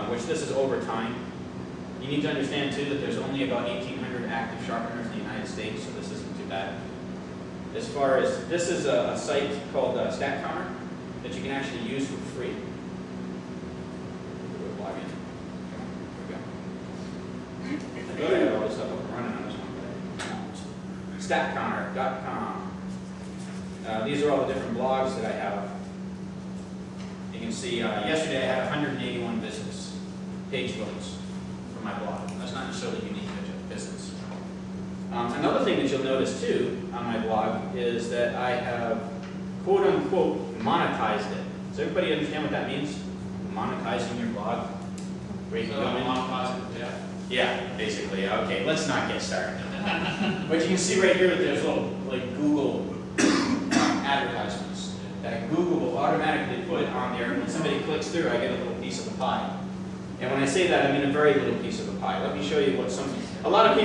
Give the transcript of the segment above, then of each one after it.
which this is over time. You need to understand too that there's only about 1,800 active sharpeners in the United States, so this isn't too bad. As far as, this is a site called Spartanburg that you can actually use for free. Log in. There we go. I thought I had all this stuff up and running on this one, but I don't. Statconnor.com. These are all the different blogs that I have. You can see yesterday I had 181 visits, page loads for my blog. That's not necessarily unique to business. Another thing that you'll notice too on my blog is that I have quote unquote monetized it. Does everybody understand what that means? Monetizing your blog? Where you can go in? Monetizing, yeah. Yeah, basically. Okay, let's not get started. But you can see right here that there's little like Google advertisements that Google will automatically put on there. When somebody clicks through, I get a little piece of the pie. And when I say that, I mean a very little piece of the pie. Let me show you what a lot of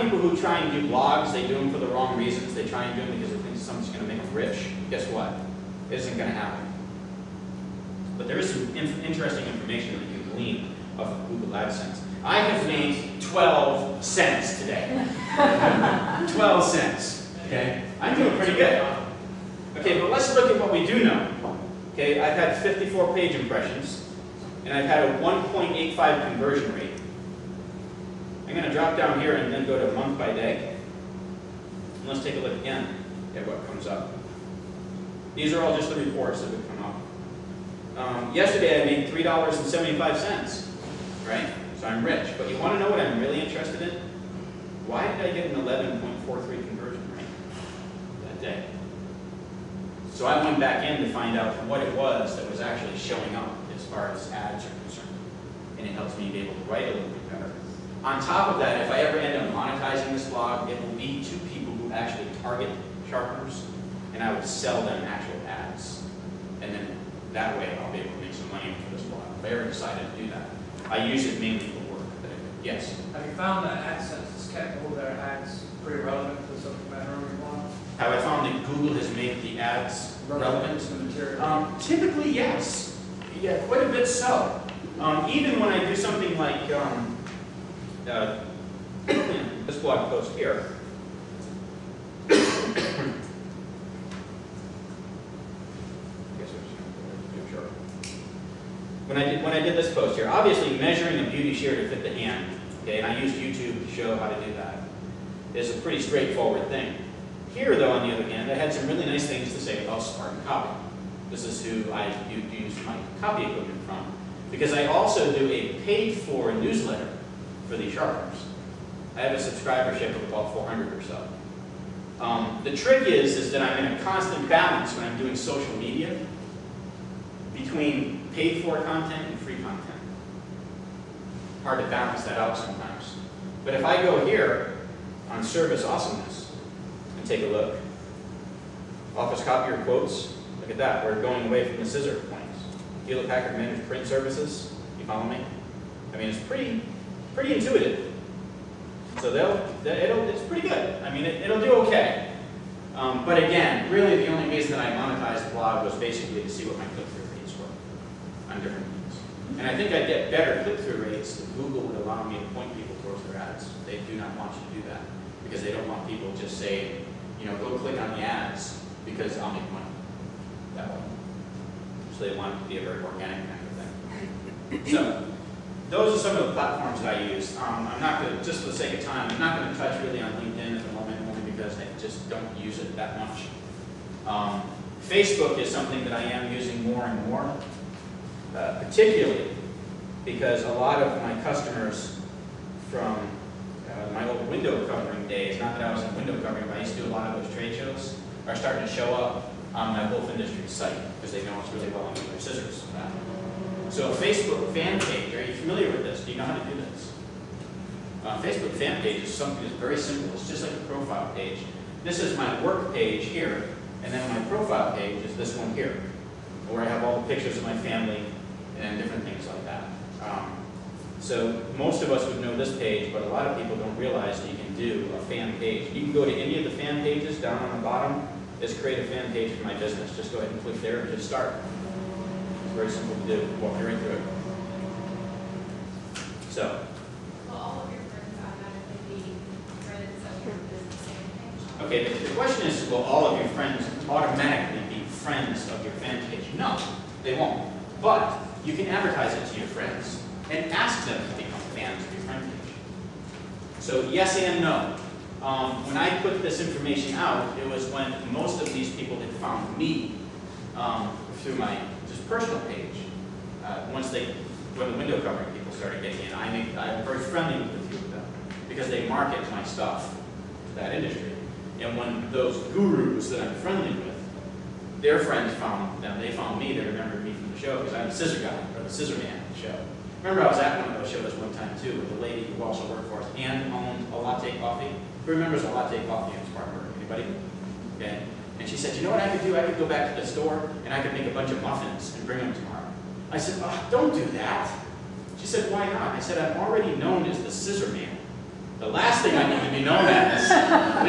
people who try and do blogs, they do them for the wrong reasons. They try and do them because they think something's going to make them rich. Guess what? It isn't going to happen. But there is some interesting information that you can glean off of Google AdSense. I have made 12 cents today. 12 cents. Okay? I'm doing pretty good. Okay, but let's look at what we do know. Okay, I've had 54 page impressions, and I've had a 1.85 conversion rate. I'm going to drop down here and then go to month by day. And let's take a look again at what comes up. These are all just the reports that would come up. Yesterday I made $3.75, right? So I'm rich. But you want to know what I'm really interested in? Why did I get an 11.43 conversion rate that day? So I went back in to find out what it was that was actually showing up as far as ads are concerned. And it helps me be able to write a little bit better. On top of that, if I ever end up monetizing this blog, it will be to people who actually target sharpeners, and I would sell them actual ads. And then that way I'll be able to make some money for this blog. If I ever decided to do that. I use it mainly for work. Yes? Have you found that AdSense has kept all their ads pretty relevant to the subject matter of your blog? Have I found that Google has made the ads relevant to the material? Typically, yes. Yeah, quite a bit so. Even when I do something like this blog post here. When I did this post here, obviously measuring a beauty shear to fit the hand, okay, and I used YouTube to show how to do that, is a pretty straightforward thing. Here, though, on the other hand, I had some really nice things to say about Spartan Copy. This is who I use my copy equipment from, because I also do a paid-for newsletter for these sharpeners. I have a subscribership of about 400 or so. The trick is that I'm in a constant balance when I'm doing social media between paid-for content and free content. Hard to balance that out sometimes. But if I go here on Service Awesomeness and take a look, Office Copier Quotes, look at that, we're going away from the scissor points. Hewlett-Packard Managed Print Services, you follow me? I mean, it's pretty intuitive. So it's pretty good. I mean, it'll do okay. But again, really the only reason that I monetized the blog was basically to see what my click-through rates were on different things. And I think I'd get better click-through rates if Google would allow me to point people towards their ads. They do not want you to do that because they don't want people just saying, you know, go click on the ads because I'll make money that way. So they want it to be a very organic kind of thing. So those are some of the platforms that I use. I'm not going to, just for the sake of time, I'm not going to touch really on LinkedIn at the moment, only because I just don't use it that much. Facebook is something that I am using more and more, particularly because a lot of my customers from my old window covering days, not that I was in window covering, but I used to do a lot of those trade shows, are starting to show up on my Wolf Industries site because they know it's really well under their scissors. So a Facebook fan page, are you familiar with this? Do you know how to do this? Facebook fan page is something that's very simple. It's just like a profile page. This is my work page here, and then my profile page is this one here, where I have all the pictures of my family and different things like that. So most of us would know this page, but a lot of people don't realize that you can do a fan page. You can go to any of the fan pages down on the bottom. Just create a fan page for my business. Just go ahead and click there and just start. It's very simple to do. Walk right through it. So, Will all of your friends automatically be friends of your business fan page? okay, the question is, will all of your friends automatically be friends of your fan page? No, they won't. But you can advertise it to your friends and ask them to become fans of your friend page. So yes and no. When I put this information out, it was when most of these people had found me through my just personal page. When the window covering people started getting in, I'm very friendly with a few of them because they market my stuff to that industry. And when those gurus that I'm friendly with, their friends found them, they found me, they remembered me from the show because I'm the scissor guy, or the scissor man of the show. Remember I was at one of those shows one time too with a lady who also worked for us and owned a latte coffee. Who remembers a latte coffee in Spartanburg? Anybody? Okay. And she said, you know what I could do? I could go back to the store and I could make a bunch of muffins and bring them tomorrow. I said, oh, don't do that. She said, why not? I said, I'm already known as the scissor man. The last thing I need to be known as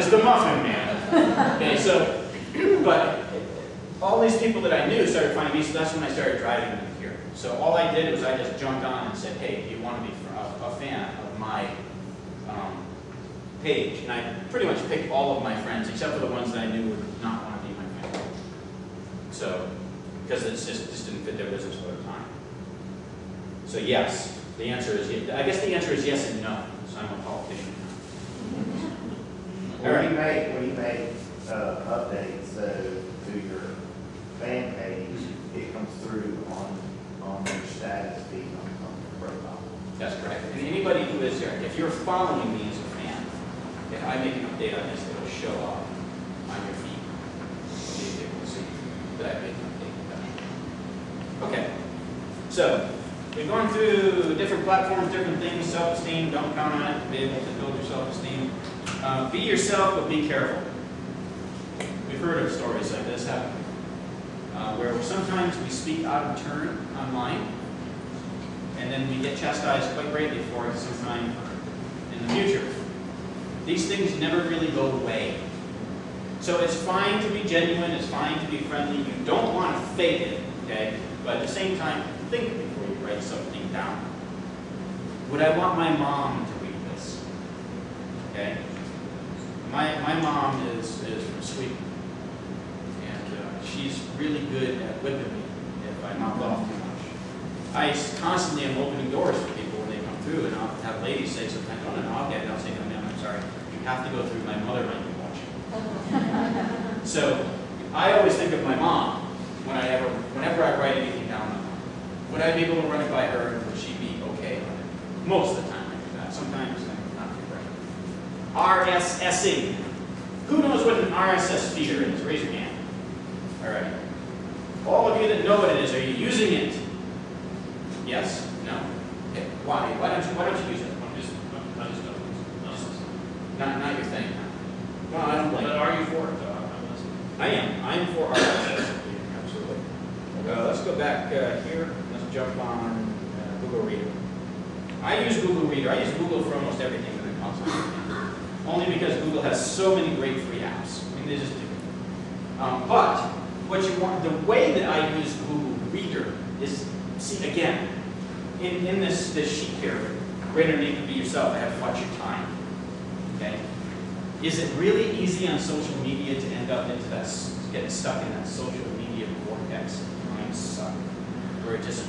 is the muffin man. Okay, so, but all these people that I knew started finding me, so that's when I started driving them here. So all I did was I just jumped on and said, hey, do you want to be a fan of my page? And I pretty much picked all of my friends, except for the ones that I knew would not want to be my fan. So, because it just didn't fit their business at the time. So yes, the answer is, I guess the answer is yes and no. So I'm a politician now. When you make updates to your fan page, it comes through on your status feed on your profile. That's correct. And anybody who is there, if you're following me as a fan, if I make an update on this, it'll show up on your feed. So you can see that I made an update. Okay. So we've gone through different platforms, different things, self-esteem, don't count on it to be able to build your self-esteem. Be yourself, but be careful. We've heard of stories like this happen, where sometimes we speak out of turn online, and then we get chastised quite greatly for it sometime in the future. These things never really go away. So it's fine to be genuine, it's fine to be friendly, you don't want to fake it, okay? But at the same time, think before you write something down. Would I want my mom to read this? Okay? My mom is from Sweden, and she's really good at whipping me if I mouth off too much. I constantly am opening doors for people when they come through, and I'll have ladies say sometimes, oh no, I'll get it. I'll say, no, I'm sorry. You have to go through my mother might be watching. So I always think of my mom whenever I write anything down on her. Would I be able to run it by her, and would she be okay with it? Most of the time I do that. Sometimes I'm not too right. RSSing. Who knows what an RSS feeder is? Raise your hand. All right. All of you that know what it is, are you using it? Yes? No? Okay. Why? Why don't you use it? I just don't. Not your thing. Well, I don't blame you. But are you for it, though? I'm listening. I am. I am for RSS. Absolutely. Let's go back here. Let's jump on Google Reader. I use Google Reader. I use Google for almost everything that it comes on. Only because Google has so many great free apps. I mean, they just do. But what you want, the way that I use Google Reader is, see again, in this sheet here, right underneath the Be Yourself, I have watch your time. Okay. Is it really easy on social media to end up into that, getting stuck in that social media vortex? Time suck, where it just